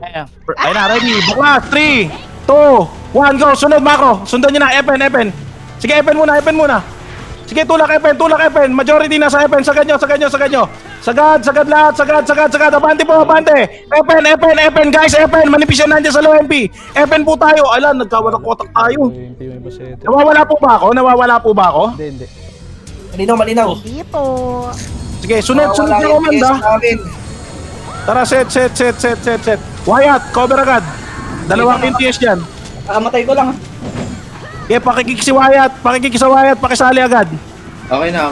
Ayun na, ready. Bukas, 3, 2, 1, go. Sunod, Mako. Sundan nyo na, Epen. Sige, Epen muna. Sige, tulak, Epen. Majority na sa Epen. Sagad nyo. Sagad lahat. Abante. Epen, guys, Epen. Manipis yan nandiyan sa low MP. Epen po tayo. Alam, nagkawatak-watak tayo. Nawawala po ba ako? Hindi. Malinaw. Hindi po. Sige, sunod na komanda. Tara, set. Wyatt, cover agad. Dalawang NTS dyan. Matay ko lang. Okay, pakikik sa Wyatt, pakisali agad. Okay na.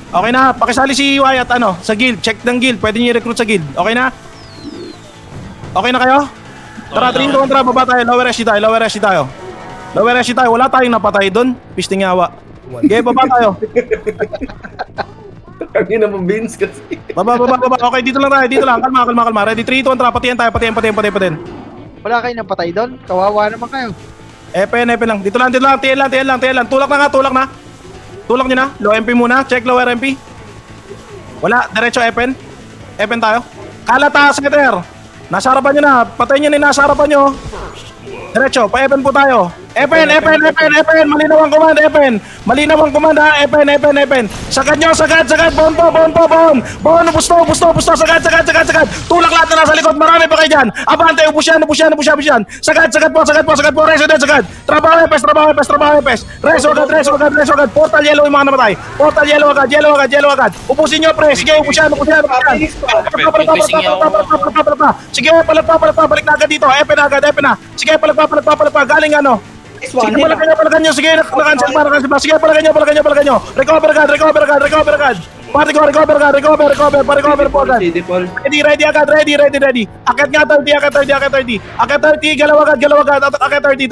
Okay na, pakisali si Wyatt, sa guild. Check ng guild, pwede niyo i-recruit sa guild. Okay na? Okay na kayo? Tara, 3 kontra, baba tayo. Lower SC tayo. Wala tayong napatay doon. Pisting yawa. Okay, baba tayo. Kami na Vince kasi. Baba. Okay, dito lang. Kalma. Ready, 3, 2, 1, tara. Patiyan tayo. Wala kayo nang patay doon? Kawawa naman kayo. Epen lang. Dito lang. TL lang. Tulak na. Tulak nyo na. Low MP muna. Check lower MP. Wala. Diretso Epen tayo. Kalata, Setter. Nasa harapan nyo na. Patayin nyo na nasa harapan nyo. Diretso. Pa-Epen po tayo. Epen. Malinaw ang komanda. Epen. Sagad. Bon. Busto. Sagad. Tulak lahat na nasa likod. Marami pa kayo dyan. Abante. Ubus yan. Sagad po. Reso din. Sagad. Trabaho epes. Reso agad. Portal yellow yung mga namatay. Portal yellow agad. Ubusin nyo, pre. Sige, ubus yan. Sige, palagpa. Balik na agad dito. Epen na. Sige, palagpa. Galing Sige, palagan nyo. Sige, nakancel pa. Sige, palagan nyo. Recover agad. Pa-recover po agad. Ready agad. Akit nga 30. Akit 30, galaw agad. Akit 30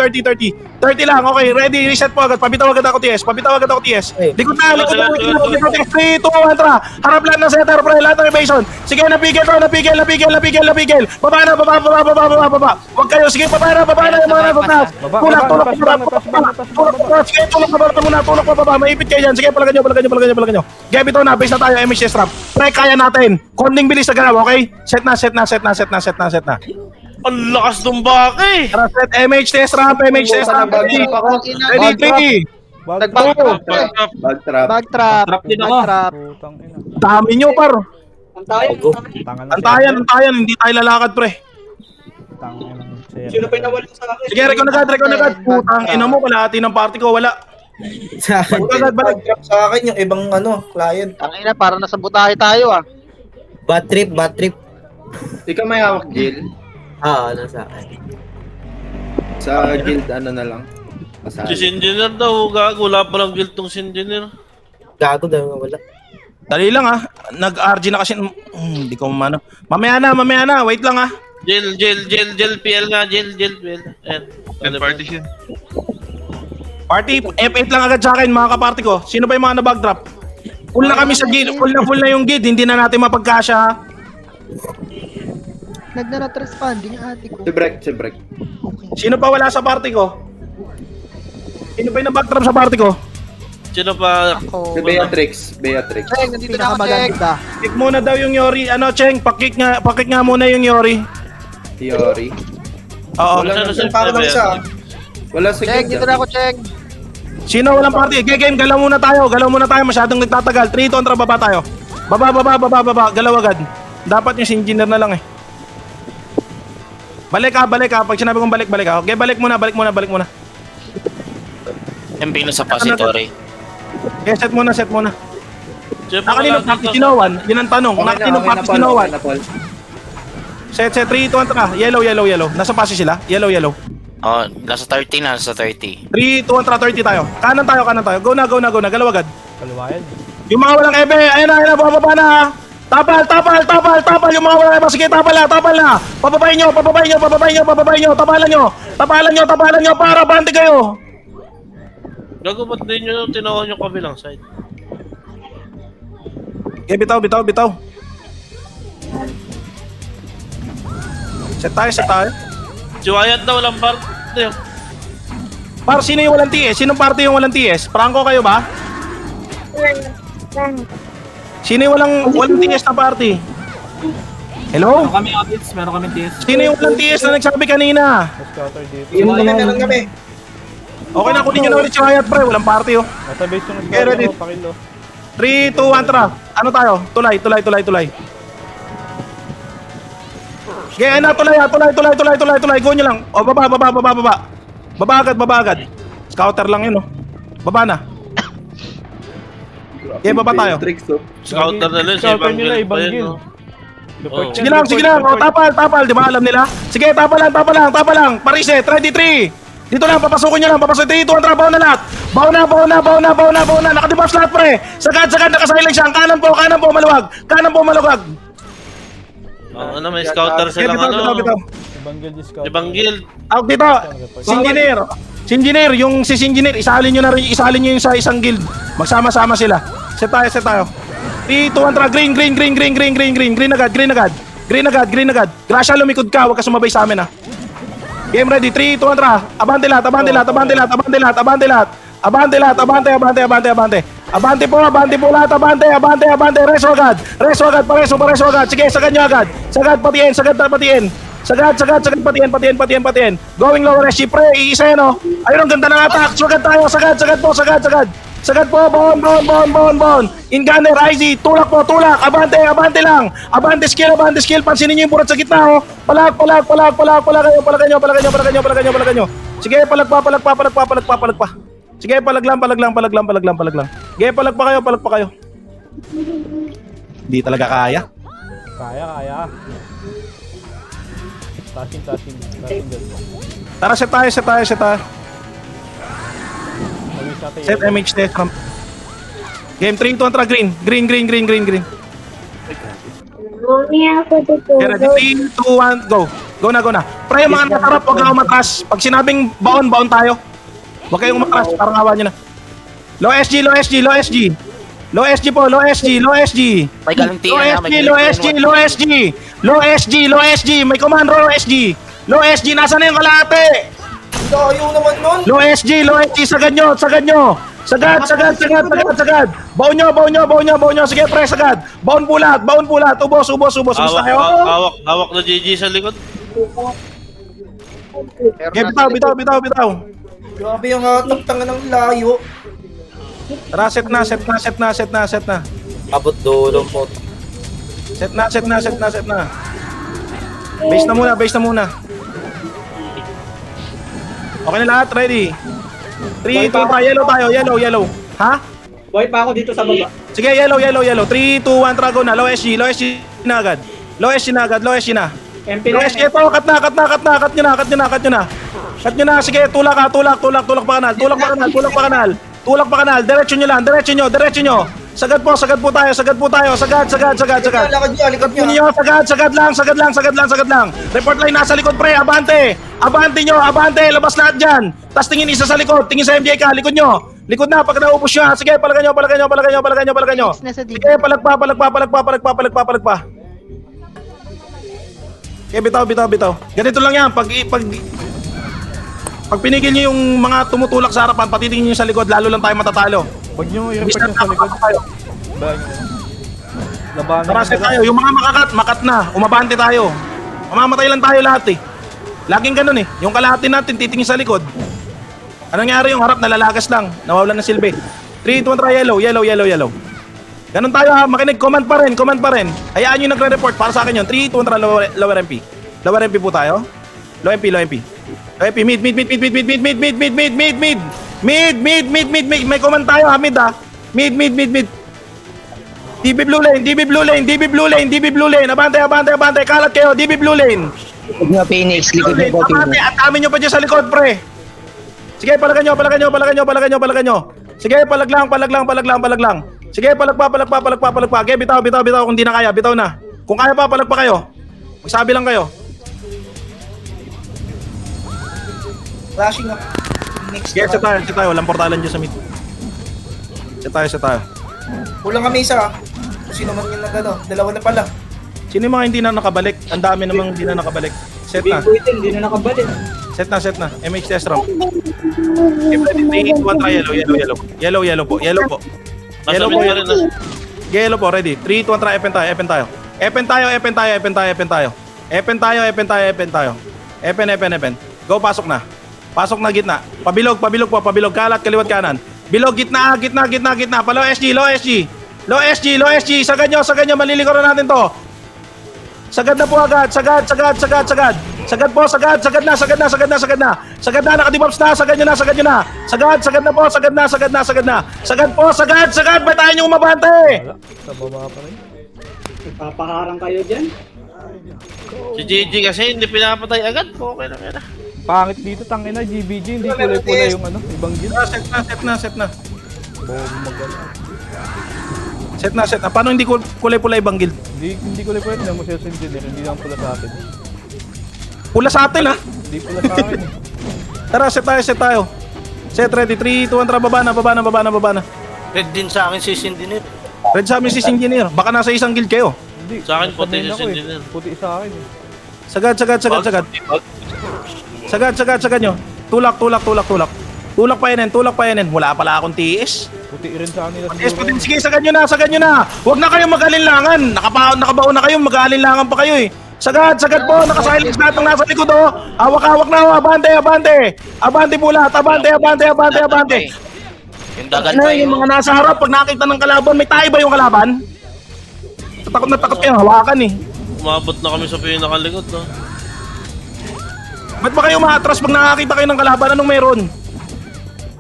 lang, okay. Ready, reset po agad. Pabitaw agad ako TS. Likod na. 3, 2, 1, tara. Harap lang ng setter, pre. Lahat ng evasion. Sige, napigil. Baba na. Huwag kayo. Sige, baba na yung mga nasa. Tulak pa baba. Maipit kayo dyan. Sige, palagan nyo. Gabito na. Base na tayo. MHS trap. Pre, kaya natin. Konting bilis na galaw, okay? Set na. Ang lakas ng baka Tara, set. MHS trap. Ready, 3. Bag trap. Dami nyo, par. Antayan. Antayan. Hindi tayo lalakad, pre. Sino pa yung nawala sa akin? Sige, recon agad. Putang ina mo, kalahati ng party ko, wala. Sa akin. Balik. Sa akin yung ibang client. Ang ina, para nasa butahe tayo ah. Bad trip. Ikaw may hawak, Jill. Nasa akin. Sa guild, na lang. Si Engineer daw, gago. Wala pa ng guild tong si Engineer. Gago daw wala. Dali lang nag-RG na kasi, hindi ko mamano. Mamaya na, wait lang Jill, PL nga, Jill, PL. And partition. Party, F8 lang agad sa akin, mga kaparty ko. Sino ba yung mga na-backdrop? Full na kami sa guild, full na yung guild, hindi na natin mapagkasya. Nagna-responding ate ko. Si break. Sino pa wala sa party ko? Sino pa yung na-backdrop sa party ko? Sino pa? Ako. Si Beatrix. Cheng, nandito na ako, Cheng. Kick muna daw yung Yori. Cheng, pakik nga muna yung Yori. Theory. Oo. Wala sa Cheng, guild. dito na ako, Cheng. Sino walang party? Game, galaw muna tayo. Masyadong nagtatagal. 3 kontra, baba tayo. Baba. Galaw agad. Dapat yung engineer na lang Balik ka. Pag sinabi kong balik ka. Okay, balik muna. Yung pino sa pository. Okay, set muna. Jeff, Nakanino pakis sinowan? Yun ang tanong. Nakanino pakis sinowan? Set 3, 2, 1, tara. Yellow. Nasa pasi sila? Yellow. Oh, nasa 30 na, nasa 30. 3, 2, 1, tara. 30 tayo. Kanan tayo. Go na. Galaw agad. Kaliwayan. Yung mga walang ebe. Ayun na. Bababa na. Tapal. Yung mga walang ebe. Sige, tapal na. Pababayin nyo. Tapalan nyo para bante kayo. Gago, ba't din nyo tinawan yung kabilang side? Okay, bitaw. Set tayo. Si Wyatt daw, walang part. Sino yung walang TS? Sinong party yung walang TS? Franco kayo ba? Sino yung walang TS na party? Hello? Meron kami audits, meron kami TS. Sino yung walang TS na nagsabi kanina? Meron kami. Okay na, kunin nyo na ulit yung hayat, pre. Walang party, oh. Nasa base yung Okay, ready? 3, 2, 1, tara. Ano tayo? Tulay. Sige, ayun na, tulay. Go nyo lang. O, baba. Baba agad. Scouter lang yun, oh. Baba na. Okay, baba tayo. Tricks, oh. Scouter na lang, sa ibang guild pa yun, no? Oh. Sige lang. O, tapal. Di ba alam nila? Sige, tapal lang. Pariset, ready, 3. Dito lang, papasukin nyo lang. 3, 2, 1, tara. Baon na lahat. Baon na. Nakadibuff lahat, pre. Sagad. Nakasilent siya. Kanan po, maluwag. Ano, may scouter Okay, silang bitaw. ibang guild. Out dito. Si Engineer, yung si Engineer, isalin nyo yung sa isang guild. Magsama-sama sila. Set tayo. 3, 2, 1, tara. Green agad. Gracia, lumikod ka. Huwag ka sumabay sa amin, ha. Game ready. 3, 2, 1, tara. Abante lahat. Abante. Abante po lahat. Abante. Reso agad. Pareso agad. Sige, sagad nyo agad. Sagad patiin. Patiin. Going lower SG, pre. Iisa yan, oh. Ayun, ang ganda ng attack. Sagad tayo. Sagad po. Bon. Ingunner, IZ. Tulak. Abante lang. Abante skill. Pansinin nyo yung burat sa gitna, oh. Palag kayo. Sige, palag pa. Sige, palag lang. Sige, palag pa kayo. Hindi talaga kaya. Kaya. Tasing dyan. Tara, set tayo. Set MH test. Game 3, 2, 1, tara. Green. Okay, ready? 3, 2, 1, go. Go na. Pre, yung mga natarap, huwag na umatras. Pag sinabing baon tayo. Huwag kayong umatras, parang awa nyo na. Low SG. Low SG. May galang tiyan Low SG. May command low SG. Low SG, nasa na yung kalahati? Ayaw naman nun. Low SG. Sagad nyo. Sagad. Baon nyo. Sige, pre, sagad. Baon pulat. Ubos. Gusto kayo? Hawak na GG sa likod. Okay, bitaw. Grabe yung tangan ng layo. Tara, set na. Abot dulo po. Set na. Base na muna. Okay na lahat, ready? 3, 2, 1, yellow tayo, yellow. Ha? Boy pa ako dito sa baba. Sige, yellow. 3, 2, 1, trago na. Low SG na agad. Low SG na. MP Low SG, ito, cut nyo na. Sige, tulak pa kanal. Diretso nyo. Sagad po tayo. Sagad. Likod nyo. Ninyo, sagad lang. Report line nasa likod, pre. Abante nyo. Labas lahat dyan. Tas tingin isa sa likod. Tingin sa MJ ka. Likod nyo. Likod na. Pag naupos nyo. Sige, palagan nyo. Sige, palag pa. Okay, bitaw. Ganito lang yan. Pag pinigil nyo yung mga tumutulak sa harapan, patitingin nyo sa likod, lalo lang tayo matatalo. Huwag nyo i-reflect yung sa likod. Labanan. Tarase tayo. Yung mga makat na. Umabante tayo. Mamamatay lang tayo lahat, eh. Laging ganun, eh. Yung kalahati natin, titingin sa likod. Anong nangyari? Yung harap nalalagas lang. Nawawalan ng silbi. 3, 2, 1, try yellow. Ganun tayo, ha. Makinig. Command pa rin. Hayaan nyo yung nagre-report. Para sa akin yun. 3, 2, 1, try lower MP. Lower MP po tayo. Low MP. Mid. May command tayo, ha. Mid, ha. Mid. DB blue lane. Abante. Kalat kayo. DB blue lane. Phoenix, likod na Abante. At amin nyo pa dyan sa likod, pre. Sige, palagan nyo. Sige, palag lang. Sige, palag pa. Okay, bitaw. Kung di na kaya, bitaw na. Kung kaya pa, palag pa kayo. Magsabi lang kayo. Flashing up. Sige, set tayo. Walang portalan dyan sa mid. Set tayo. Kulang kami isa. Sino man yung dalawa na pala. Sino yung mga hindi na nakabalik? Ang dami namang hindi na nakabalik. Set na. Hindi na nakabalik. Set na. MH test ramp. Okay, ready? 3, 2, 1, try yellow. Yellow po. Nasa mid ka rin na. Yellow po, ready. 3, 2, 1, try. Epen tayo. Epen tayo, epen tayo, epen tayo, epen tayo. Epen tayo, epen tayo, epen tayo. Epen, epen, epen. Go, pasok na. Pasok na gitna. Pabilog, pabilog po, pabilog. Kalat, kaliwat kanan. Bilog, gitna, gitna, gitna, gitna. Pa low SG, low SG. Low SG, low SG. Sagad nyo, malilikuran natin to. Sagad na po agad, sagad. Sagad po, sagad na. Sagad na, nakadibobs na, sagad nyo na. Sagad na po, sagad na. Sagad po, sagad. Ba't tayo nyo umabante? Wala. Sa baba pa rin. Ipapaharang kayo dyan. Si JJ kasi hindi pinapatay agad. Okay na kaya. Pangit dito, tangina, GBG, hindi kulay-kulay yung ano, ibang guild. Set na. Bobo magana. Set na. Paano hindi kulay-pula ibang guild? Hindi kulay-kulay, hindi mo siya sa engineer, hindi lang pula sa atin. Pula sa atin ha. Hindi pula sa akin. Tara, set tayo. Set ready, 3, 2, 1, tara, baba na. Red din sa akin si Engineer. Red sa amin si engineer. Baka nasa isang guild kayo. Hindi. Sa akin, puti sanay si ako eh. engineer. Puti sa akin eh. Sagad nyo. Tulak. Tulak pa yanin. Wala pala akong TS. Puti rin sa akin nila TS siguro. putin. Sige, sagad nyo na. Huwag na kayong mag-alinlangan. Nakabaon na kayo, mag-alinlangan pa kayo eh. Sagad po. Nakasilence lahat ng nasa likod oh. Hawak na. Abante. Abante bulat. Abante. Yung dagat Ano pa yung yun. mga nasa harap pag nakita ng kalaban, may tayo ba yung kalaban? Takot na takot kayo, hawakan eh. Umabot na kami sa pinakalikod, no? Ba't ba kayo umaatras pag nakakita kayo ng kalaban? Anong meron?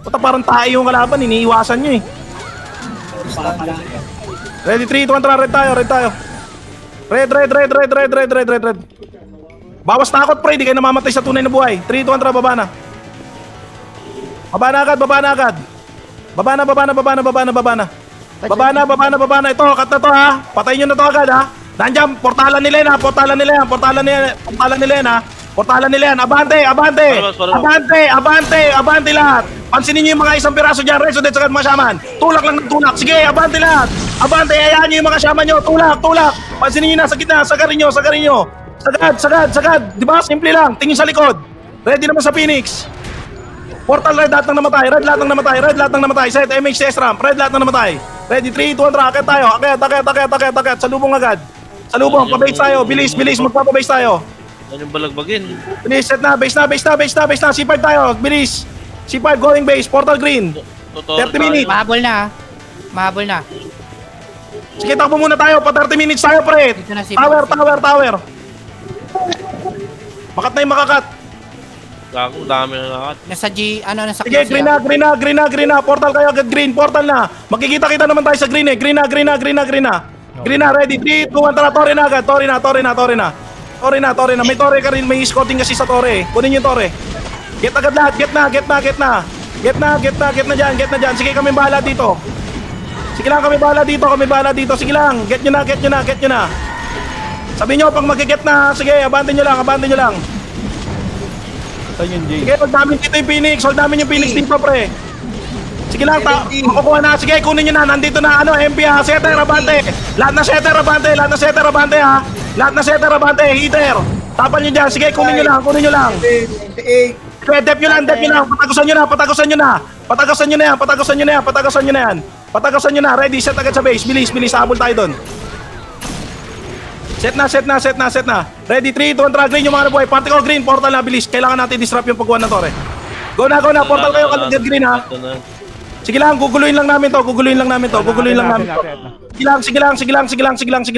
Puta parang tayo yung kalaban, iniiwasan nyo eh. Ready, 3, 2, 1, tara, red tayo. Red. Bawas takot pre, di kayo namamatay sa tunay na buhay. 3, 2, 1, tara, baba na. Baba na agad. Baba na. Ito, cut na to ha. Patayin nyo na to agad ha. Nandiyan, portalan nila yan. Abante lahat. Pansinin nyo yung mga isang piraso dyan. Reso, dead, sagad mga shaman. Tulak lang ng tulak. Sige, abante lahat. Abante, ayaan nyo yung mga shaman nyo. Tulak. Pansinin nyo nasa gitna. Sagarin nyo. Sagad. Diba? Simple lang. Tingin sa likod. Ready naman sa Phoenix. Portal red lahat ng namatay. Set MHCS ramp. Red lahat ng namatay. Ready 3, 2, 1, akit tayo. Akit. Salubong agad. Pa-base tayo. Bilis. Magpapa-base tayo. Ano yung balagbagin? Bilis, set na. Base na. C5 tayo. Bilis. C5 going base. Portal green. 30 minutes. Mahabol na. Sige, takbo muna tayo. Pa 30 minutes tayo, pre. Dito na si Tower. Makat na yung makakat. Gago, dami na lakat. Nasa nasa Sige, green na. Portal kayo agad, green. Portal na. Makikita naman tayo sa green eh. Green na. Ready. 3, 2, 1, tara. Torre na agad. Torre na. May torre ka rin. May scouting kasi sa torre eh. Kunin yung torre. Get agad lahat. Get na dyan. Sige, kami bahala dito. Sige lang, kami bahala dito. Sige lang. Get nyo na. Sabi nyo, pag mag-get na, sige, abante nyo lang. Saan yung Jay? Sige, hold namin dito yung Phoenix. Dito, pre. Sige lang, makukuha na. Sige, kunin nyo na. Nandito na, MP ha. Setter, abante. Lahat na setter, abante. Heater. Tapal nyo dyan. Sige, kunin nyo lang. 98. Sige, dep nyo lang. Patagusan nyo na. Ready, set agad sa base. Bilis. Habol tayo doon. Set na. Ready, 3, 2, 1, tara. Green yung mga nabuhay. Party ko, green. Portal na, bilis. Kailangan natin disrupt yung pagkuhan ng torre. Go na. Portal kayo, kalagad green ha. Sige lang, guguluhin lang namin to. Sige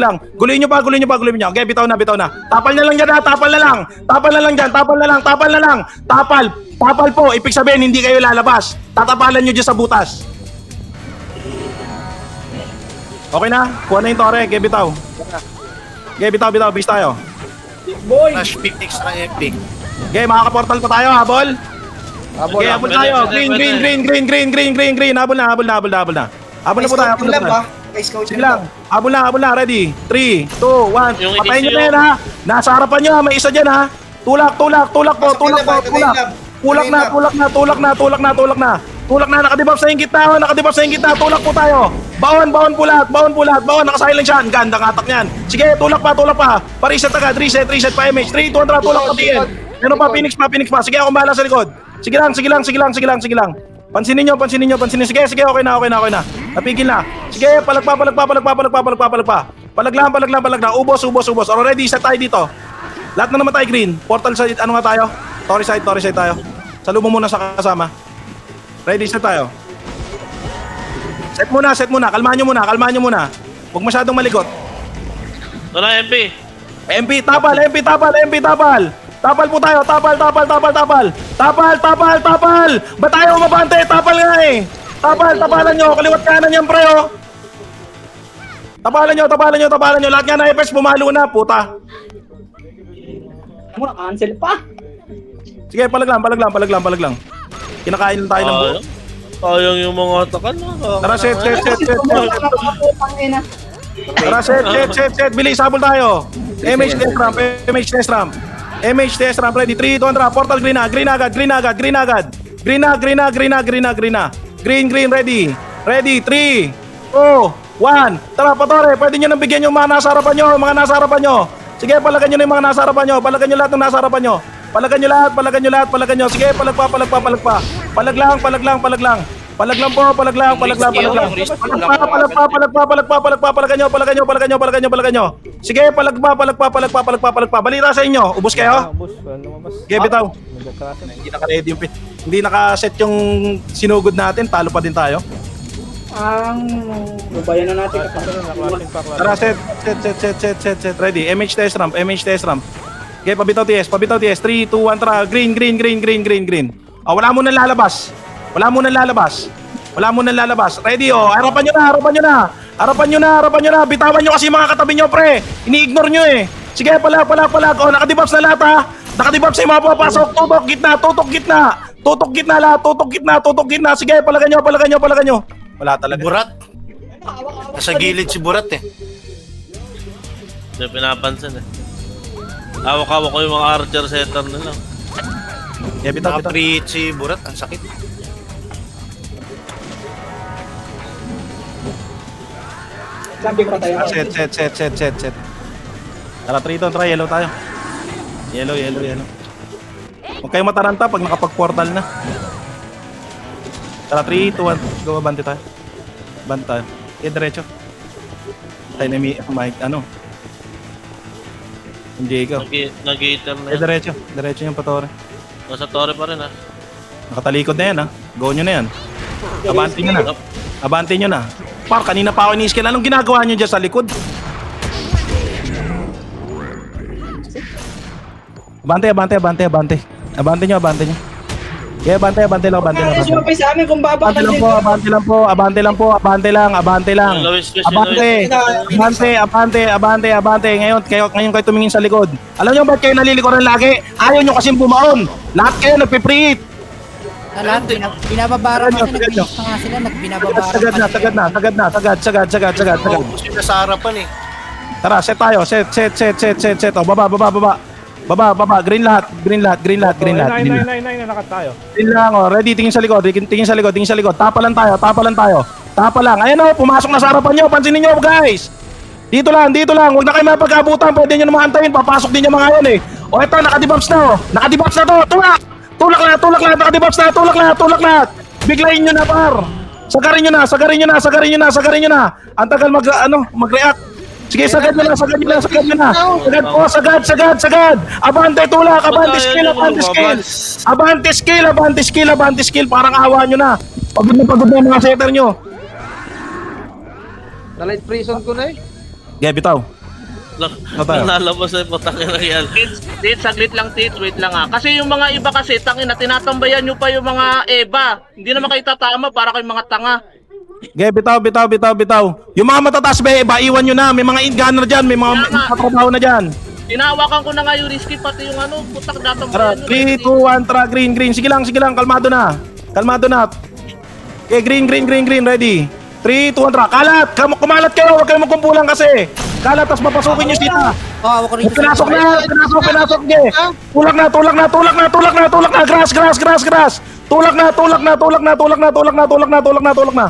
lang. Guluhin nyo pa. Okay, bitaw na. Tapal na lang dyan. Tapal po. Ibig sabihin, hindi kayo lalabas. Tatapalan nyo dyan sa butas. Okay na? Kuha na yung torre. Okay, bitaw. Base tayo. Boy! Flash pick extra epic. Okay, makaka-portal pa tayo, habol. Okay, habol tayo. Green. Habol na po tayo. Sige lang. Habol na. Ready. 3, 2, 1. Yung Patayin nyo initial. na yan ha. Nasa harapan nyo ha. May isa dyan ha. Tulak po. Tulak na. Nakadibab sa yung gitna. Tulak po tayo. Baon pulat. Nakasilent siya. Ganda ng atak niyan. Sige, tulak pa. Pa-reset agad. Reset pa MH. 3, 2, 1, tara. Tulak pa TN. Meron pa, Phoenix pa. Sige, ako bahala sa likod. Sige lang. Pansinin nyo. Sige, okay na. Napigil na. Sige, palagpa. Palag lang. Ubos. Already, set tayo dito. Lahat na naman tayo green. Portal side, ano nga tayo? Tory side tayo. Salubong muna sa kasama. Ready, set tayo. Set muna. Kalmahan nyo muna. Huwag masyadong malikot. Wala, MP. MP, tapal. Tapal po tayo, tapal. Ba't tayo umabante? Tapal nga eh. Tapalan nyo. Kaliwat kanan yan, pre, oh. Tapalan nyo. Lahat nga na FS, pumalo na, puta. Ano, cancel pa. Sige, palag lang. Kinakain lang tayo ng buo. Sayang yung mga takan. Tara, set. Putang ina. Tara, set. Bilis, sabol tayo. MH ramp. Ready, 3, 2, 1, portal green agad. Green, ready. Ready, 3, 2, 1. Tara, Patore, pwede nyo nang bigyan yung mga nasa harapan nyo. Sige, palagan nyo na yung mga nasa harapan nyo. Palagan nyo lahat ng nasa harapan nyo. Palagan nyo. Sige, palag pa. Palag lang po. Palagan nyo. Sige, palag pa. Balita sa inyo. Ubus kayo? Boss, lumabas. Sige, bitaw. Nagkakrasan. Hindi naka-ready yung hindi naka-set yung sinugod natin. Talo pa din tayo. Lubayan na natin. Tara, set. Ready. MH test ramp. Okay, pabitaw TS. 3, 2, 1, tara. Green. Wala mo nang lalabas. Ready, oh. Harapan nyo na. Bitawan nyo kasi mga katabi nyo, pre. Ini-ignore nyo eh. Sige, palag. Oh, nakadibabs na lahat, ha. Nakadibabs yung mga papasok. Tutok gitna. Sige, palagan nyo. Wala talaga. Burat. Nasa gilid si Burat eh. Hindi pinapansin eh. Hawak-hawak ko yung mga archer setter nila. Yeah, bitaw. Naka-preach si Burat. Ang sakit. Sabi ko tayo. Set. Tara, Triton, try. Yellow tayo. Yellow. Huwag kayo mataranta pag nakapag-portal na. Tara, 3, 2, 1. Go, abante tayo. Okay, diretso. Tayo na Mike, ano? Yung Jacob. Nag-gator na Eh, yan. diretso yung Patore. Nasa torre pa rin ha. Nakatalikod na yan, ha? Go nyo na yan. Abante nyo na. Par, kanina pa ako iniiskin. Anong ginagawa nyo dyan sa likod? Abante nyo. Yeah, abante lang. Sumapay sa amin kung Abante lang. Abante. Ngayon kayo tumingin sa likod. Alam nyo ba't kayo nalilikuran lagi? Ayaw nyo kasing bumaon. Lahat kayo nagpipreet. Lahat, binababara kasi nag-finish na nga sila, nagbinababara. Sagad. Ubus yun sa harapan eh. Tara, set tayo. Set. Oh, baba. Green lahat. Nine na nakat tayo. Green lang, oh. Ready, tingin sa likod. Tapalan tayo. Ayan, oh, pumasok na sa harapan nyo. Pansinin nyo, guys. Dito lang. Huwag na kayo mapag-abutan. Pwede nyo naman antayin. Papasok din yung mga yan, eh. O, eto, nakadibabs na, oh. Nakadibabs na to. Tulak na. Nakadibabs na. Tulak na. Biglayin nyo na, par. Sagarin nyo na. Ang tagal mag-react. Sige, sagad nyo na. Sagad. Abante, tulak. Abante skill. Parang awa nyo na. Pagod na yung mga setter nyo. Na-light prison ko na eh. Okay, bitaw. Nalabas na yung patakin na yan. Tit, saglit lang, wait lang ha. Kasi yung mga iba kasi, tangina, tinatambayan nyo pa yung mga Eva. Hindi naman kayo tatama para kayong mga tanga. Okay, bitaw. Yung mga matataas ba, iwan nyo na. May mga in-gunner dyan, may mga katrabaho na dyan. Tinawakan ko na nga yung risky, pati yung putak Tara, datambayan 3, nyo. 2, 1, tara, green. Sige lang, kalmado na. Okay, green, ready. 3, 2, 1, tara. Kalat! Kumalat kayo, huwag kayo magkumpulan kasi. Kalat, tas mapasukin nyo sila. Hawak ko rin. Pinasok. Okay. Tulak na. Grass. Tulak na.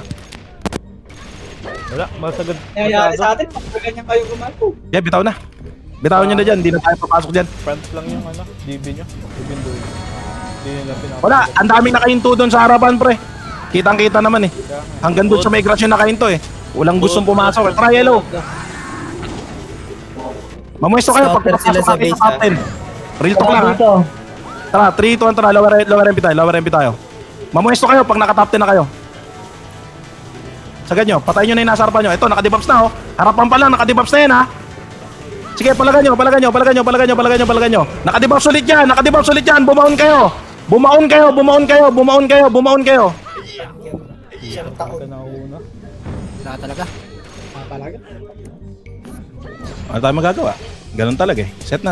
Wala, masagad. Nangyayari sa atin, pag ganyan kayo gumalo. Yeah, bitaw na. Bitawan nyo na dyan, hindi na tayo papasok dyan. Front lang yung DB nyo. DB dulo. Hindi nila pinapasok. Wala, ang daming nakahinto doon sa harapan, pre. Kitang-kita naman eh. Hanggang doon sa may grass yung nakahinto eh. Walang gustong pumasok. Tara, yellow. Mamwesto kayo pag Stopper sila napasok sa natin base, sa top 10. Real talk lang ha. Tara, 3, 2, 1, tara. Lower MP tayo. Mamwesto kayo pag naka-top 10 na kayo. Sagad nyo, patayin nyo na yung nasa harapan nyo. Ito, naka-debuffs na oh. Harapan pa lang, naka-debuffs na yan ha. Sige, palagan nyo. Naka-debuffs ulit yan. Bumaon kayo. Bumaon kayo. Ito na una. Wala talaga. Papalaga. Ano tayo magagawa? Ganun talaga eh. Set na.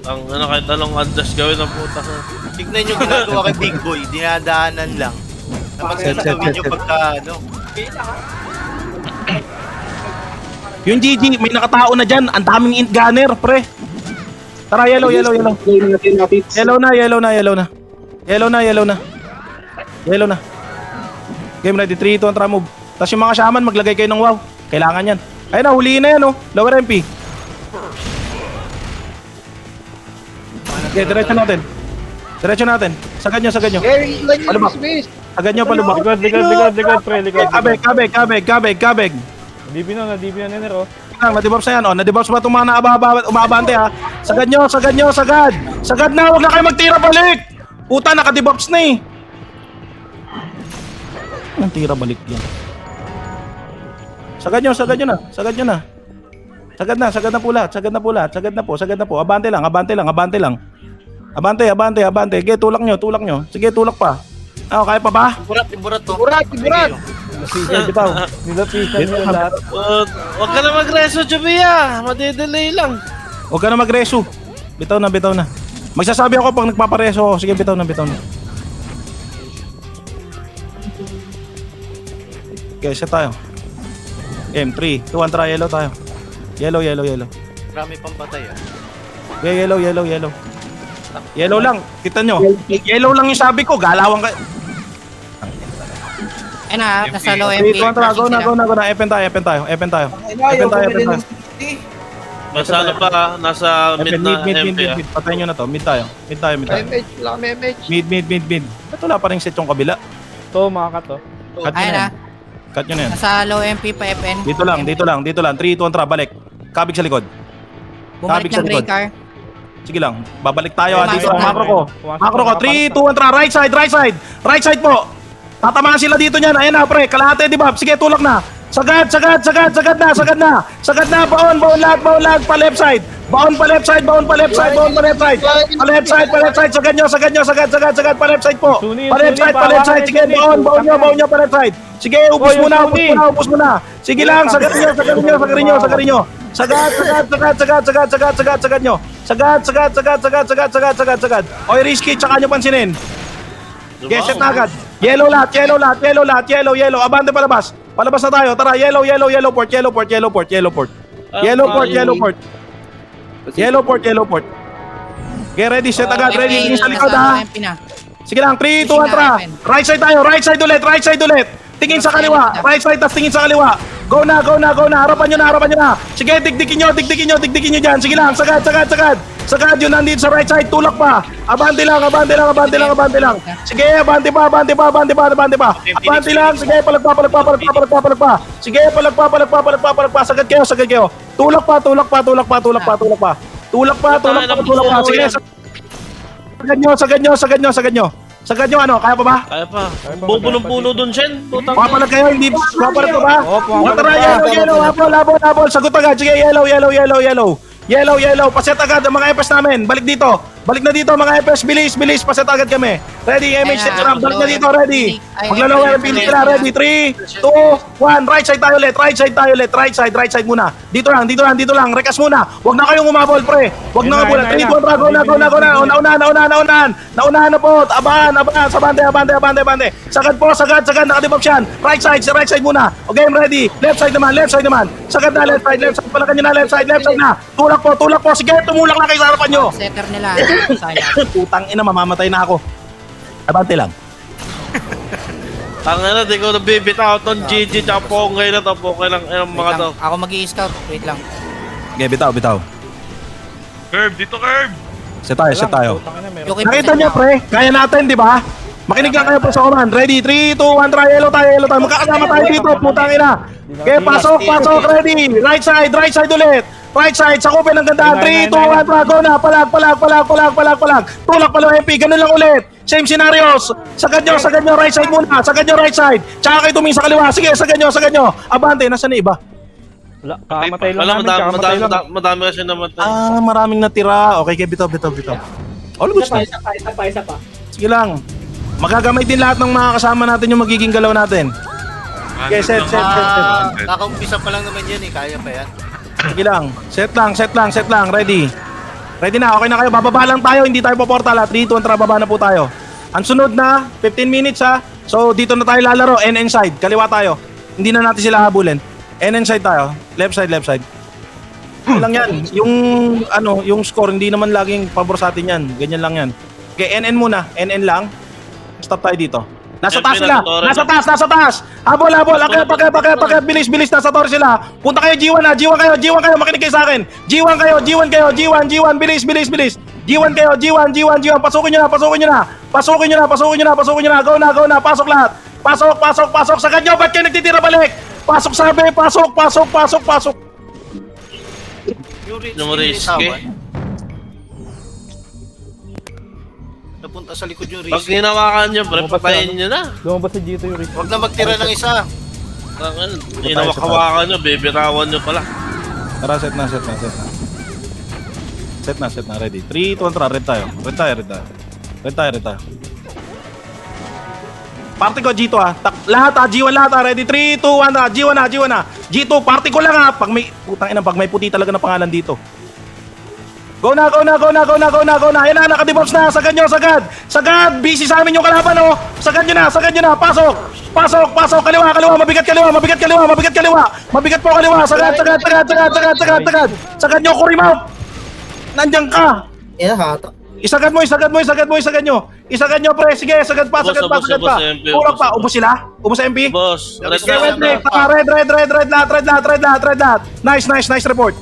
Ang kahit anong adjust gawin ng puta ko. Tignan nyo ginagawa kay Big Boy, dinadaanan lang. Dapat Set. gawin nyo pagka ano. Yung GG, may nakatao na dyan. Ang daming int gunner, pre. Tara, yellow. Yellow na. Game ready, 3, 2, 1, tara move. Tapos yung mga shaman, maglagay kayo ng wow. Kailangan yan. Ayun na, huliin na yan oh. Lower MP. Okay, diretso natin. Sagad nyo. Gary, ilan yung Palubak. space? Sagad nyo, palubak. Likod, pre, likod. Kabeg. DB na niner, oh. Na-debuffs na yan, oh. Na-debuffs ba itong mga umaabante, ha? Sagad nyo. Sagad na, huwag na kayo magtira balik. Puta, naka-debuffs na eh. Anong tira balik yan? Sagad nyo na. Sagad na po. Abante lang. Abante. Sige, tulak nyo. Sige, tulak pa. Kaya pa ba? Burat to. Burat! Bitaw. Nilapisan nyo lahat. Huwag ka na mag-reso, Jubia. Madidelay lang. Huwag ka na mag-reso. Bitaw na. Magsasabi ako pag nagpapareso ako. Sige, bitaw na. Okay, set tayo. Game 3, 2, 1, try. Yellow tayo. Yellow. Marami pang patay ah. Okay, yellow. Yellow lang. Kita nyo. Yellow lang yung sabi ko. Galawan ka. Ayun na, nasa low 3, MP. 2, 1, tara. Go na. Epen tayo. Ayaw, bumili ng city. Basta ano pa, nasa mid na MP ah. Mid. Patayin nyo na to. Mid tayo. MH, wala kami MH. Mid. Ba't wala pa rin set yung kabila? To, mga kato. Cut nyo Ayun na na, yan. Cut nyo na yan. nasa low MP pa FN. Dito lang. 3, 2, 1, tara. Balik. Kabig sa likod. Bumalik Kabig sa ng gray likod. car. Sige lang. Babalik tayo. Pumasok Dito ang na. makro ko. 3, 2, 1, tara. Right side po. Tatamaan sila dito niyan. Ayan na, pre. Kalahati, di ba? Sige, tulak na. Sagad na. Baon lahat. Pa left side. Baon pa left side. Pa left side. Sagad nyo. Pa left side po. Suni, Pa left side. Sige, baon nyo. Pa left side. Sige, ubus muna. Sige lang. Sagad nyo. Sagad nyo. Oy, risky. Tsaka nyo pansinin. Geset na agad. Yellow lahat. Abante palabas na tayo. Tara, yellow port. Get ready, set agad. Ready, tingin sa likod ha. MP na. Sige lang, 3, 2, 1, tara. Right side tayo, right side ulit. Tingin sa kaliwa. Right side, tas tingin sa kaliwa. Go na. Harapan nyo na. Sige, dikdikin nyo dyan. Sige lang, sagad. Sagad yun, nandito sa right side, tulak pa. Abante lang. Sige, abante pa. Abante lang, sige, palagpa. Sige, palagpa. Sagad kayo. Tulak pa. Sige, sagad nyo. Ano, kaya pa ba? Kaya pa. Bubulong-puno dun, Shen. Putang Papalag kayo, hindi papalag ka ba? Opo, Tara, yellow, habol. Sagot agad. Sige, yellow. Paset agad ang mga FS namin. Balik na dito mga FS. Bilis. Paset agad kami. Ready, MH set ram. Balik na dito, ready. Maglalawa yung pili nila. Ready, 3, 2, 1. Right side tayo ulit. Right side muna. Dito lang. Rekas muna. Huwag na kayong umabol, pre. Huwag na kabulan. 3, 2, 1, go na. Naunahan na po. Abahan. Abante. Sagad. Nakadebuff yan. Right side muna. Okay, ready. Left side naman. Sagad na, left side. Palakan nyo na, left side na. Tulak po. Sige, tumulak na kayo sa harapan nyo. Setter nila. Sayang. Putang ina, mamamatay na ako. Abante lang. Tangina, di ko nabibitaw tong GG tsaka Pongay na to. Pongay lang mga to. Ako mag-i-scout. Wait lang. Okay, bitaw. Curve, dito curve! Set tayo. Yuki, Nakita niyo, pre? Kaya natin, di ba? Makinig lang kayo, pre, sa command. Ready, 3, 2, 1, try. Yellow tayo. Magkakasama tayo dito, putang ina. Okay, pasok. Ready. Right side ulit. Right side, sakupin ng gandaan. 3, 2, 1, go na. Palag. Tulak palo MP, ganun lang ulit. Same scenarios. Sagad nyo, right side muna. Sagad nyo, right side. Tsaka kayo tumingin sa kaliwa. Sige, sagad nyo. Abante, nasa na iba? Wala, kakamatay lang Wala, namin, kakamatay lang. madami kasi namatay. Maraming natira. Okay, bitaw. All good na. Isa pa. Sige lang. Magagamay din lahat ng mga kasama natin yung magiging galaw natin. Okay, set. Kakaumpisa pa lang naman yan eh, kaya pa yan. Sige lang. Set lang. Ready na, okay na kayo. Bababa lang tayo, hindi tayo paportal. 3, 2, 1, baba na po tayo. Ang sunod na, 15 minutes ha. So, dito na tayo lalaro. NN side. Kaliwa tayo. Hindi na natin sila habulin. NN side tayo. Left side. Yan lang yan. Yung score, hindi naman laging pabor sa atin yan. Ganyan lang yan. Okay, NN muna. NN lang. Stop tayo dito. Nasa taas sila! Nasa taas! Habol! Akit! Bilis! Nasa torre sila! Punta kayo, G1 na! G1 kayo! Makinig kayo sa akin! G1 kayo! Bilis! G1 kayo! G1! Pasukin nyo na! Go na! Pasok lahat! Pasok! Sagad nyo! Ba't kayo nagtitira balik? Pasok sabi! Pasok! Yung riske. Napunta sa likod yung Pag risk. hinawakan nyo, pre, patayin nyo na. Lumabas si Gito yung risk. Huwag na magtira ng isa. Hinawak-hawakan nyo, bebirawan nyo pala. Tara, set na. Ready. 3, 2, 1, red tayo. Party ko, G2 ah. Lahat ah, G1 lahat ah. Ready, 3, 2, 1 ah. G1 ah. G2, party ko lang ah. Pag may puti talaga na pangalan dito. Go na. Ayan na, nakadebounce na. Sagad. Busy sa amin yung kalaban, oh. Sagad nyo na. Pasok. Kaliwa. Mabigat kaliwa. Mabigat po kaliwa. Sagad. Sagad nyo, Kurimaw. Nandiyan ka. Hata. Isagad nyo. Isagad nyo, pre. Sige, sagad pa. Ubus, MP, Tulak pa. Ubus sila? Ubus MP? Boss, Sige, wait. Red lahat. Nice report.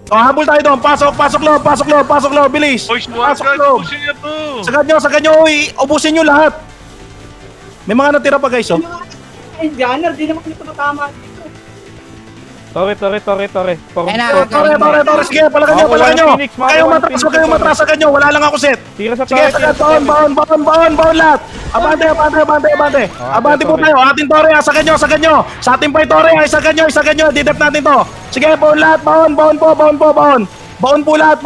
Habol tayo doon. Pasok loob. Bilis. Pasok loob. Sagad nyo. Uy, ubusin nyo lahat. May mga natira pa, guys, oh. Indianer, di naman kami tumatama dito. Torre. Ayun na, Tore. Sige, palagan nyo. Phoenix, Kayong Phoenix. matras, sagad nyo. Wala lang ako set. Tira sa Sige, torre. sagad. Baon lahat. Abante. Abante po tayo. Ating Tore, sagad nyo. Sa ating pa yung Tore, sagad nyo. Didep natin to. Sige, baon lahat. Baon po lahat.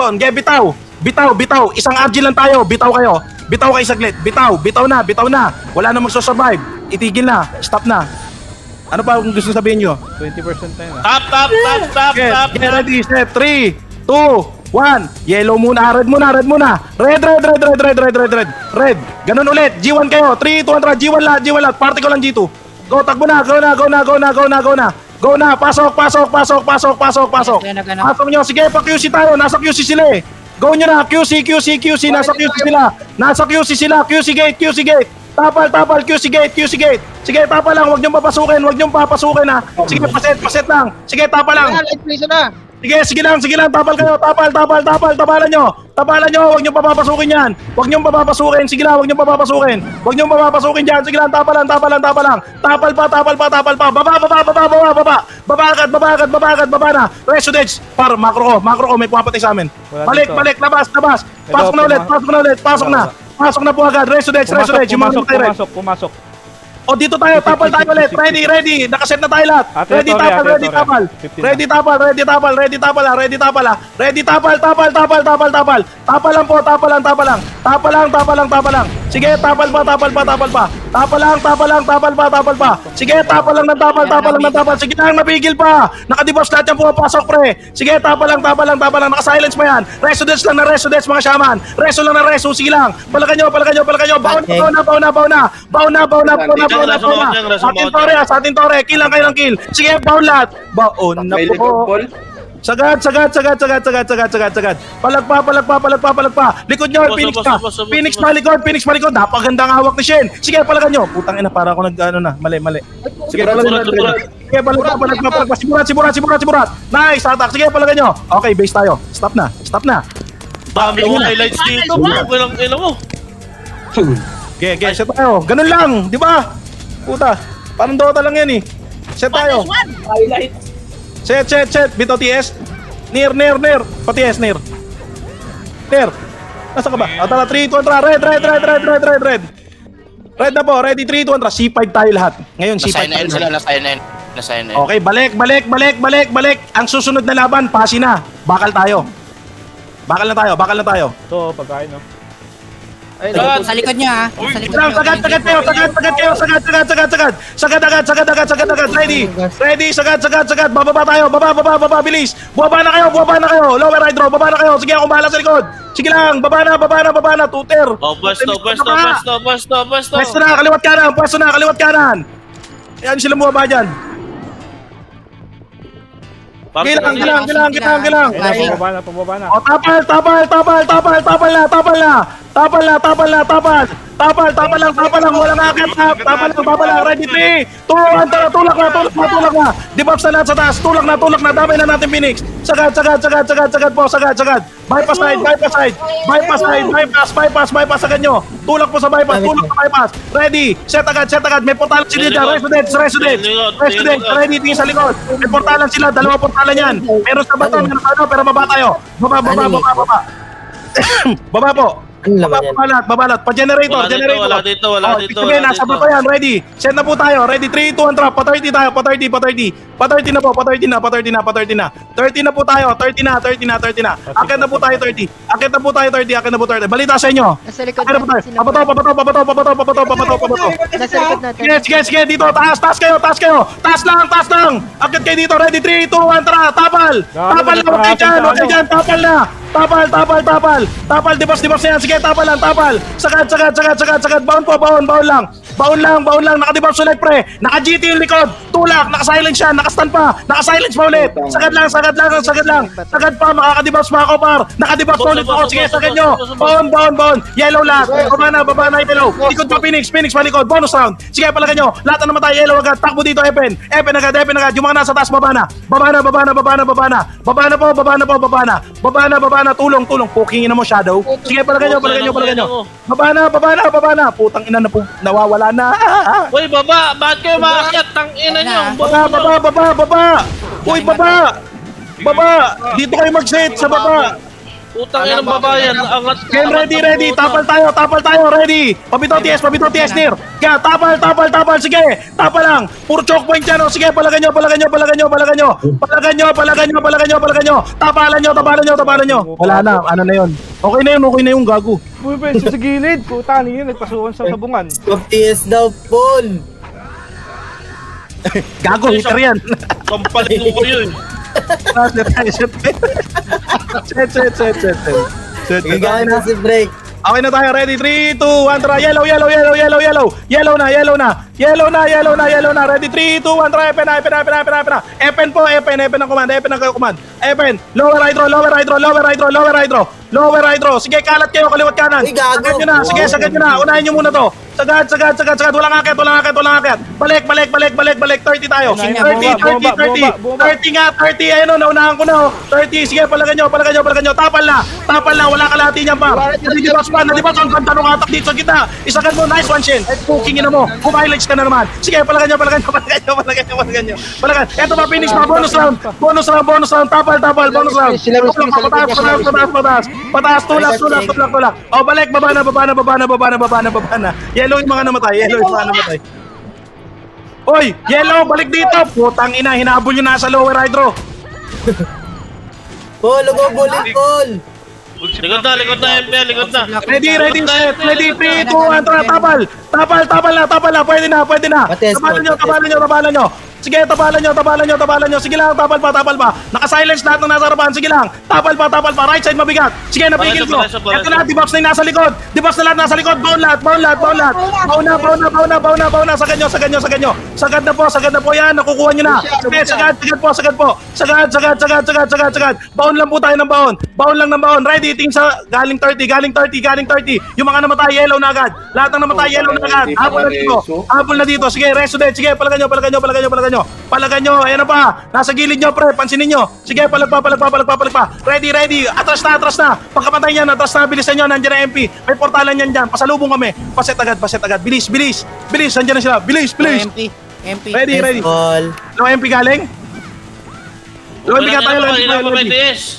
Okay, bitaw. Isang RG lang tayo. Bitaw kayo saglit. Bitaw na. Wala na magsusurvive. Itigil na. Stop na. Ano pa kung gusto sabihin nyo? 20% na yun ah. Stop. Get ready, set. 3, 2, 1. Yellow muna. Red. Red. Ganun ulit. G1 kayo. 3, 2, 1, G1 lahat. Party ko lang G2. Go, takbo na. Go na. Pasok. Pasok nyo. Sige, pa-QC tayo. Nasa QC sila eh. Go nyo na. QC. Nasa QC sila. QC gate. Tapal, QC gate. Sige, tapal lang. Huwag nyo papasukin ha. Sige, paset lang. Sige, tapal lang. Light place na. Sige lang. Tapal kayo. Tapalan nyo. Huwag nyo papapasukin yan. Sige lang, huwag nyo papapasukin dyan. Sige lang, tapal lang. Tapal pa. Baba agad. Na. Resudage. Makro ko. May pumapatay sa amin. Balik. Labas. Pasok na. Pasok na po agad. Resudage. Yung mga namatay red. Pumasok. O dito tayo, tapal tayo ulit. Ready. Nakaset na tayo lahat. Ready tapal. Tapal lang po. Sige, tapal pa. Sige, tapal lang ng tapal. Sige lang, nabigil pa. Nakadibos lahat yan pumapasok, pre. Sige, tapal lang. Naka-silence mo yan. Residence lang na residence, mga shaman. Reso lang na reso. Sige lang. Palakan nyo. Baon na. Sa ating Tore. Kill lang kayo ng kill. Sige, baon lahat. Baon na May po. likod, Sagad. Palagpa. Likod nyo, Boss, Phoenix malikod. Napagandang hawak ni Shen. Sige, palagan nyo. Putang ina, para ako mali. Sige, palagan nyo. Sige, palagpa. Simurat. Nice, attack. Sige, palagan nyo. Okay, base tayo. Stop na. Dami yung highlights dito. Walang ina mo. Okay, set tayo. Ganun lang, di ba? Puta. Parang Dota lang yan eh. Set tayo. Highlight. Set. Bito TS. Near. Pati S, near. Nasa ka ba? Tara, 3, 2, 1, tara. Red. Red na po. Ready, 3, 2, 1, tara. C5 tayo lahat. Ngayon, C5 tayo lahat. Nasa NN. Okay, balik. Ang susunod na laban, pasi na. Bakal na tayo. So, pagkain, no? Ayun, Sagad. Sa likod niya, ha? Sa likod niya. Sagad kayo. Sagad. Ready, sagad. Bababa tayo. Baba, bilis. Buwaba na kayo. Lower hydro, baba na kayo. Sige, ako bahala sa likod. Sige lang, baba na. Tuter. Oh, pwesto. Pwesto na, kaliwat kanan. Ayan sila bumaba dyan. Gilang. Pababa na. O, tapal lang, walang akit, tapal lang, ready, 3, 2, 1, tara, tulak na, debuffs na lahat sa taas, tulak na, damay na natin Phoenix, sagad po, bypass side, sagad nyo, tulak po sa bypass, ready, set agad, may portalan sila dyan, resident, ready, tingin sa likod, may portalan sila, 2 portalan yan, meron sa bato, pero baba tayo, baba, baba po. Babalat. Pa-generator. Wala dito. Sige, nasa bato yan. Ready. Set na po tayo. Ready. 3, 2, 1, trap. Pa-30 tayo. Pa-30 na po. Pa-30 na. 30 na po tayo. 30 na. Akit na po tayo 30. Balita sa inyo. Nasa likod Akit na po tayo. natin sila. Pabato. Nasa likod natin. Sige. Dito. Taas kayo. Taas lang. Akit kayo dito. Ready. 3, 2, 1, tara. Tapal na. Okay dyan. Tapal. Dibas na yan. Sige, tapal. Sagad. Baon lang. Naka-debuff sulit, pre. Naka-GT yung likod. Tulak. Naka-silence siya. Naka-stun pa. Naka-silence pa ulit. Sagad lang. Sagad pa. Makaka-debuff pa ako, par. Naka-debuff ulit ako. Sige, sagad nyo. Baon. Yellow lahat. Baba na yellow. Likod pa, Phoenix pa likod. Bonus round. Sige, palagan nyo. Lahat na namatay. Yellow agad. Takbo dito, Epen agad. Yung mga nasa taas, baba na. Baba na. Tulong. Pukingin na mo, Shadow. Sige, palagan nyo. Baba na. Putang ina na po. Nawawala na. Uy, baba! Bakit kayo maakyat? Tangina nyo! Baba. Uy, baba. Dito kayo mag-set sa baba. Putang ina ng baba yan. Angat. Game ready. Tapal tayo. Ready. Pabito TS near. Kaya tapal. Sige. Tapal lang. Puro choke point yan. Sige, palagan nyo. Tapalan nyo. Wala na. Ano na yun? Okay na yun, gago. Uy, pwede sa gilid. Puta, yun. Nagpasukan sa sabungan. TS daw, Paul. Gago, hitter yan. Kampalit mo yun. Set. Gagawin na si break. Okay na tayo, ready? 3, 2, 1, tara. Yellow na. Ready? 3, 2, 1, tara. Epen ang command. Epen, lower hydro. Sige, kalat kayo, kaliwat kanan. Uy, gago. Sagad nyo na. Unahin nyo muna to. Sagad. Walang akit. Balik. 30 tayo. 30 nga, 30. Ayun, naunahan ko na. 30. Sige, palagan nyo. Tapal na. Wala kalahati niyan pa. Nadibas ang ganda nung atak dito sa kita. Isagad mo, nice one, Shin. Cooking na mo. Kumileage ka na naman. Sige, palagan nyo. Eto pa, finish pa. Bonus round. Tapal. Bonus round. Pataas. Tulak. O, balik. Baba na. Yellow yung mga namatay. Oy, yellow, balik dito. Putang ina, hinabol nyo nasa lower hydro. Paul, ulit, Paul. Likod na, likod na. Ready, set. Ready, 3, 2, 1, tara, tapal na. Pwede na. Tabalan nyo. Sige, tabalan nyo. Sige lang, tapal pa. Naka-silence lahat ng nasa harapan. Sige lang, tapal pa. Right side mabigat. Sige, napigil ko. Ito na, debuffs na yung nasa likod. Baon lahat. Baon na. Sagad nyo. Sagad na po yan. Nakukuha nyo na. Sige, sagad po. Sagad. Baon lang po tayo ng baon. Ready, tingin sa galing 30. Yung mga namatay, yellow na agad. Lahat ng namatay, yellow na agad. Habol na dito. Sige, resident. Sige, palagan nyo. Ayan na pa. Nasa gilid nyo, pre. Pansinin nyo. Sige, palag pa. Ready. Atras na. Pagkapatay nyan, atras na. Bilisan nyo. Nandiyan na MP. May portalan yan dyan. Pasalubong kami. Paset agad. Bilis. Nandiyan na sila. Bilis. MP. Ready, ready. Ball. Low MP galing? Low MP ka tayo, low MP tayo, low MP.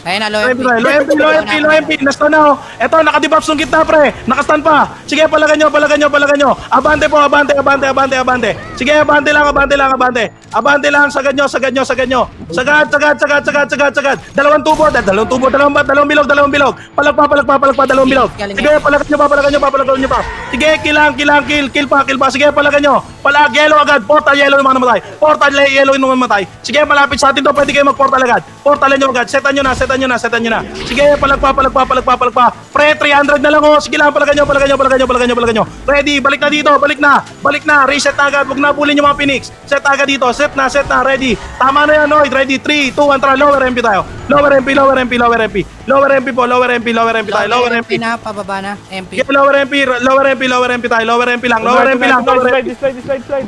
Ayun na, low Low MP. MP, low MP, low MP. Nastan na, oh. Eto, naka-debuff yung gitna, pre. Nakastan pa. Sige, palagan nyo, palagan nyo, palagan nyo. Abante po, abante, abante, abante, abante. Sige, abante lang, abante lang, abante. Abante lang, sagad nyo, sagad nyo, sagad nyo. Sagad, sagad, sagad, sagad, sagad, sagad. Dalawang tubo, dalawang bilog, dalawang bilog. Palagpa, palagpa, palagpa, dalawang bilog. Sige, palagan nyo pa, palagan nyo pa, palagan nyo pa. Sige, kilang, kilang, kill pa, kill pa. Sige, palagan nyo. Palag, yellow agad. Portal, yellow yung mga namatay. Portal, yellow yung mga namatay. Sige, malapit sa atin to, pwede kayo mag-portal agad. Portalan nyo agad. Setan nyo na, setan nyo na, setan nyo na. Sige, palagpa, palagpa, palagpa, palagpa. Pre, 300 na lang, oh. Sige lang, palagan nyo, palagan nyo, palagan nyo, palagan nyo, palagan nyo. Ready, balik na dito, balik na. Balik na, reset na agad. Huwag na pulin yung mga Phoenix. Set agad dito, set na, ready. Tama na yan, Noid. Ready, 3, 2, 1, tara. Lower MP tayo. Lower MP, lower MP, lower MP. Lower MP po, lower MP, lower MP tayo. Lower MP. na, pababa na. MP. Sige, lower MP, lower MP, lower MP tayo. Lower MP lang, lower MP lang, lower MP. Slide.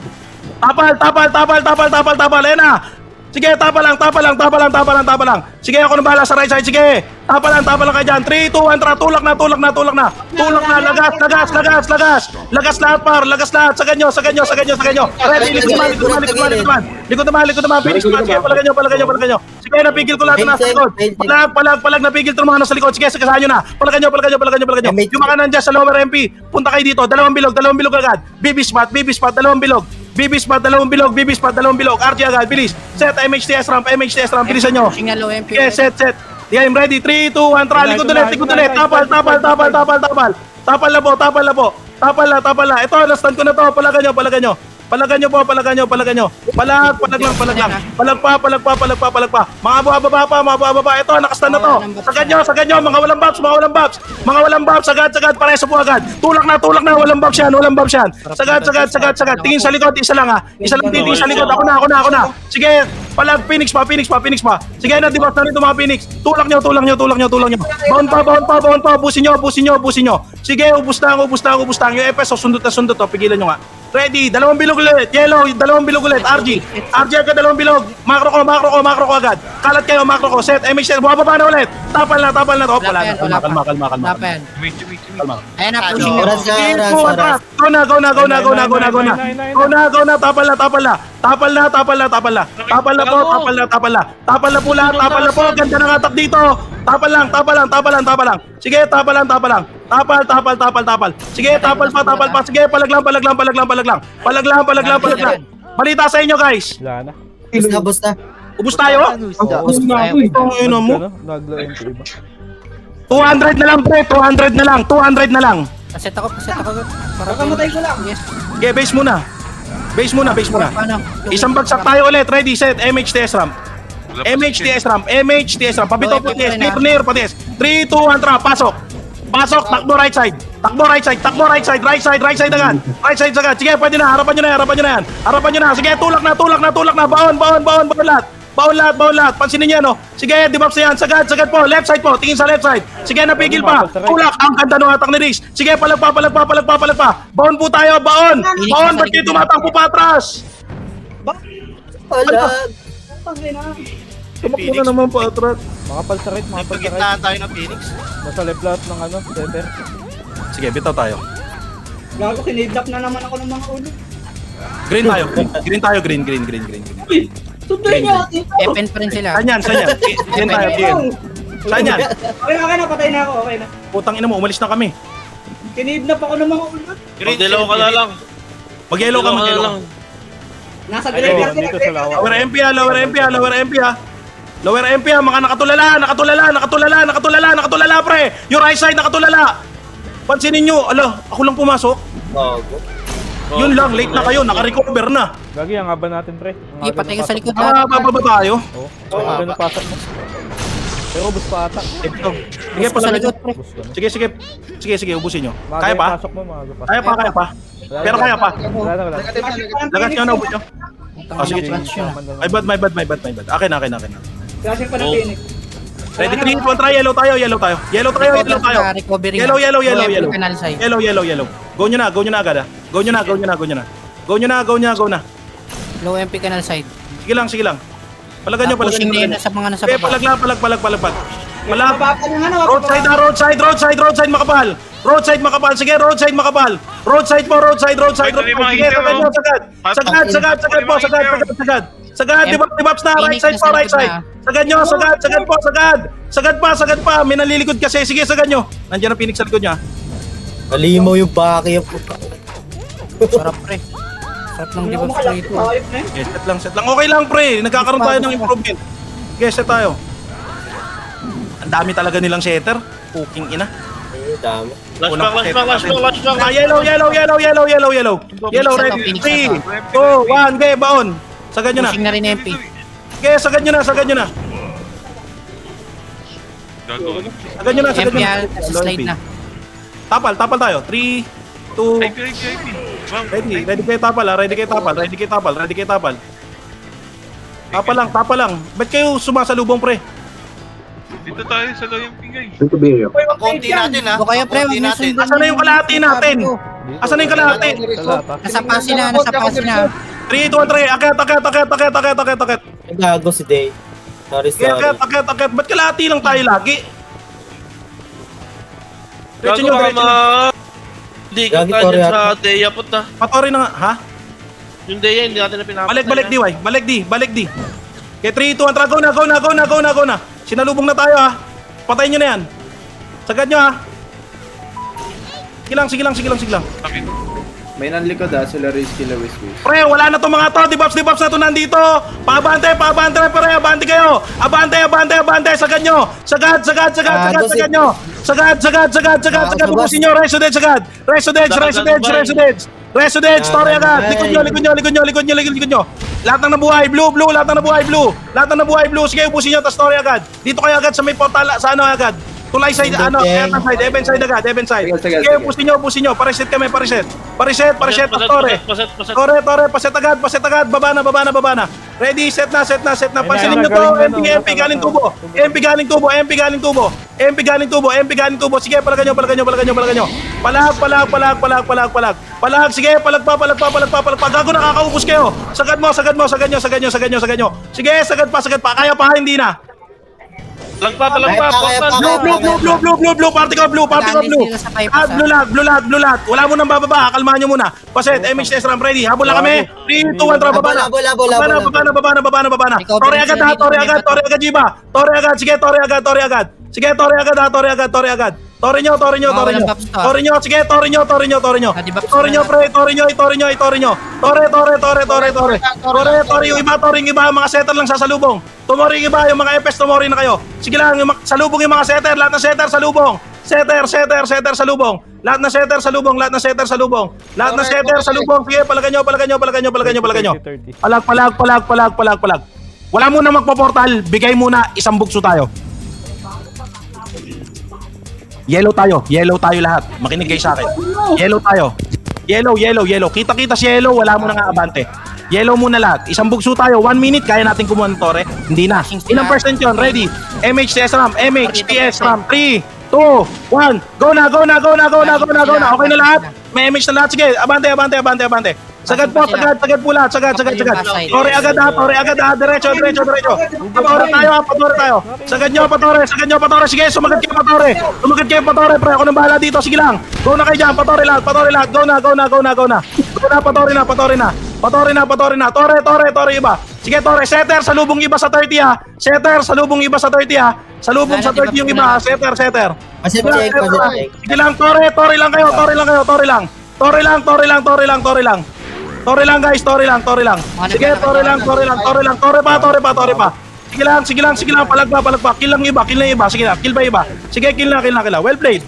Tapal, tapal, tapal, tapal, tapal, tapal. Ayan na. Sige, tapal lang, tapal lang, tapal lang, tapal lang, tapal lang. Sige, ako na bahala sa right side. Sige, tapal lang kayo dyan. 3, 2, 1, tara. Tulak na, tulak na, tulak na. Tulak na, lagas, lagas, lagas, lagas. Lagas lahat, par. Lagas lahat. Sagad nyo, sagad nyo, sagad nyo, sagad nyo. Ready, likod naman, likod naman, likod naman, likod naman. Likod naman, likod naman. Phoenix naman. Sige, palagan nyo, palagan nyo, palagan nyo. Sige, napigil ko lahat na nasa likod. Palag, napigil ko mga nasa likod. Sige, sagasahan nyo na. Palagan nyo, palagan nyo, palagan nyo, palagan nyo. Yung mga nandyan sa lower MP, punta kayo dito. Dalawang bilog agad. BB spot, dalawang bilog. BB spot, dalawang bilog, BB spot, dalawang bilog. RG agad, bilis. Set, MHTS ramp, bilisan nyo. Pushing na, low MP. Okay, set. Game ready, 3, 2, 1, tara. Likod ulit. Tapal. Tapal na po. Tapal na. Ito, na-stand ko na to. Palagan nyo. Palag lang. Palag pa. Mga baba. Ito, nakastan na to. Sagad nyo. Mga walang bobs. Sagad. Pareso po agad. Tulak na. Walang bobs yan. Sagad. Tingin sa likod. Isa lang ha. Isa lang titingin sa likod. Ako na. Sige, palag. Phoenix pa. Sige, na-debuff na rin mga Phoenix. Tulak nyo. Baon pa. Busin nyo. Sige, ubus na. Yung FS, sundot to. Pigilan nyo nga. Ready, dalawang bilog ulit. Yellow, dalawang bilog ulit. RG agad, dalawang bilog. Makro ko agad. Kalat kayo, makro ko. Set, MH, bumababa na ulit. Tapal na. Oh, pala. Kalma. Lapen. Ayun na, pushing na. Oras. Go na. Tapal na po lahat. Ganda ng attack dito. Tapal lang. Sige, tapal lang. Tapal. Sige, tapal pa. Sige, palag lang. Balita sa inyo, guys. Wala na. Bus na. Ubus tayo? Ubus tayo. Ino mo. Naglo MP iba. 200 na lang, pre. 200 na lang. Paset ako. Kakamatay ko lang. Yes. Okay, base muna. Paano? Isang bagsak tayo ulit. Ready, set. MHTS ramp. Pabito po TS. Near pa TS. 3, 2, 1, tara. Pasok. Takbo right side. Right side agad. Sige, pwede na. Harapan nyo na yan. Sige, tulak na. Baon lahat. Pansinin niya, no? Sige, debuff yan. Sagad po. Left side po. Tingin sa left side. Sige, napigil pa. Tulak. Ang ganda ng atak ni Riz. Sige, palag pa. Baon po tayo. Baon. Ba't kayo tumatakbo pa atras? Wala. Tumakbo na naman pa atras. Makapal sa right. Pagkitaan tayo ng Phoenix. Nasa left lahat ng center. Sige, bitaw tayo. Gago, kinidnap na naman ako ng mga ulo. Green tayo. Green. Uy, sunduin niyo ate. Epen pa rin sila. Saan yan? Green tayo, green. Saan yan? Okay na, patay na ako. Okay na. Putang ina mo, umalis na kami. Kinidnap ako ng mga ulo. Mag-dilaw ka na lang. Mag-yellow ka. Nasa Ayun, graveyard dito sa lawa. Lower MP, mga nakatulala, pre. Yung right side, nakatulala. Pansinin nyo, ako lang pumasok. Yun lang, late na kayo, naka-recover na. Gagi, ang haba natin, pre. Hindi, patay ka sa likod lahat. Bababa tayo. Ang haba na pasok mo. Pero ubus pa ata. Sige, Sa likod, pre. Sige, ubusin nyo. Maaga Kaya yung pa? pasok mo, maaga pa. Kaya pa. Pero kaya pa. Wala na. Lagat nyo na, ubus nyo. Sige. My bad. Akin na. Kasi pa ng Phoenix. Ready, 3, 2, 1, try. Yellow tayo. Recovery Yellow. Canal side. Yellow. Go nyo na agad ah. Go nyo na. Low MP canal side. Sige lang. Palagan nyo. Pushing na yun sa mga nasa Okay, baba. palag. Mababa na nga na. Roadside makapal. Sige, roadside makapal. Roadside po, roadside. Sige, sagad nyo, sagad. Sagad po, sagad. Sagad, dibaps na, right side po, right side. Sagad nyo, sagad po, sagad. Sagad pa. May nalilikod kasi. Sige, sagad nyo. Nandiyan ang Phoenix sa likod niya. Malimaw yung baki. Sarap pre. Sarap lang di ba ito? Ayop na yun. Okay, set lang. Okay lang, pre. Nagkakaroon tayo ng improvement. Okay, set tayo. Ang dami talaga nilang setter. Puking ina. Dami. Flashback. Yellow, ready. 3, 2, 1, okay, baon. Sagad nyo na. Pushing na rin MP. Okay, sagad nyo na. Sagad nyo na. MP sa slide na. Tapal tayo. 3, 2, ready kayo tapal. Tapal lang. Ba't kayo sumasalubong, pre? Dito tayo sa loyang pingay. Konti natin ha. Huwag kayo pre, huwag Konti niyo natin. sundan. Asan na yung kalahati natin? Asan na yung kalahati? Nasa pasi na. 3, 2, 3, akit. Gago si Day. Sorry. Akit. Ba't kalahati lang tayo lagi? Gago Diretso nyo. Hindi ka Gagi, tayo sorry, sa Deya puta. Patori na nga, ha? Yung Deya hindi natin na pinapatay. Balik di. Okay, 3, 2, 1, go na. Sinalubong na tayo, ha? Patayin nyo na yan. Sagad nyo, ha? Sige lang. May nanlikod sila Rizky Lewis. Pre, wala na to mga to. Dibaps na to nandito. Paabante, pre. Abante kayo. Abante. Sagad nyo. Sagad nyo. Sagad. Ubusin nyo. Resodage sagad. Resodage. Story agad. Likod nyo. Lahat ng nabuhay. Blue. Sige, ubusin nyo. Tas story agad. Dito kayo agad sa may portal. Sa ano agad. Tulay side, Eben side agad. Sige, ubusin nyo. Pariset kami. Pariset, Tore. Tore, paset agad. Baba na. Ready, set na. Pansinin nyo to. MP galing tubo. Sige, palagan nyo. Palag. Sige, palag pa. Gago, nakakaubos kayo. Sagad nyo. Sige, sagad pa. Kaya pa, hindi na. Talag pa. Blue, party ko blue. Blue lag. Wala mo nang bababa, kalmahan nyo muna. Paset, MH test ram ready. Habol na kami. 3, 2, 1, baba na. Baba na. Tore agad, Jiba. Tore agad. Sige, Tore agad. Tore nyo. Sige, Tore nyo. Tore yung iba, mga setter lang sasalubong. Tumori yung iba, yung mga FS, tumori na kayo. Sige lang, salubong yung mga setter, lahat ng setter salubong. Setter salubong. Lahat ng setter salubong. Sige, palagan nyo. Palag. Wala muna magpo-portal, bigay muna isang bugso tayo. Yellow tayo lahat. Makinig kayo sa akin. Yellow tayo. Yellow. Kita si yellow, wala mo na nga abante. Yellow muna lahat. Isang bugso tayo. 1 minute, kaya natin kumuha ng Tore. Hindi na. Ilang percent yun? Ready? MHTS RAM. 3, 2, 1. Go na. Okay na lahat? May MH na lahat. Sige, abante. Sagad po lahat. Sagad. Tore agad ha. Diretso. Patore tayo. Sagad nyo, Patore. Sige, sumagad kayo, Patore. Pre, ako nang bahala dito. Sige lang. Go na kayo dyan. Patore lahat. Go na. Patore na. Tore iba. Sige, Tore. Setter, salubong iba sa 30 ha. Salubong sa 30 yung iba ha. Setter. Paset check. Sige lang, Tore lang kayo. Tore lang guys. Sige, Tore lang. Tore pa. Sige lang. Palag pa. Kill lang iba. Sige na, kill ba iba? Sige, kill na. Well played.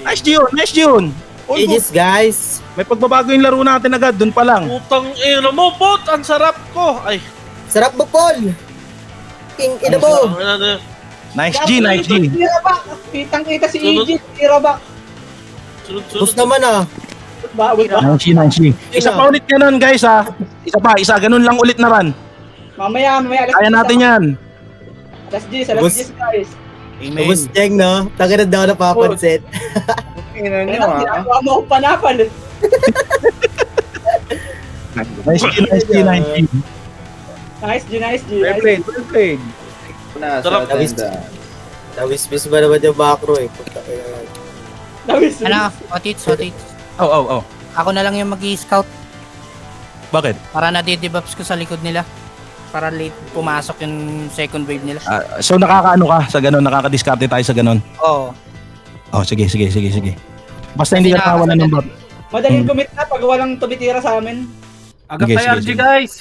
Nice June. Aegis, guys. May pagbabago yung laro natin agad, dun pa lang. Putang ina mo, bot! Ang sarap ko! Ay! Sarap mo, Paul. King ina mo. Nice G. Tirabak. Kitang-kita si EG. Tirabak. Bus naman ah. Nice G. Isa pa ulit ganun guys ha. Isa, ganun lang ulit na run. Mamaya. Kaya natin yan. Last G's, guys. Bus check, no? Taga na daw napapansin. Ginagawa mo akong panapal. Nice G. Well played. Sarap. Nawisbis ba naman yung macro eh? Nawis. Otits. Oh. Ako na lang yung mag-i-scout Bakit? para nadidebuffs ko sa likod nila. Para late pumasok yung second wave nila. So nakakaano ka sa ganun, nakaka-discarte tayo sa ganun. Oo. Oh, sige. Basta hindi ka nakawalan ng bot. Madaling commit na pag walang tumitira sa amin. Agad tayo, RG, guys!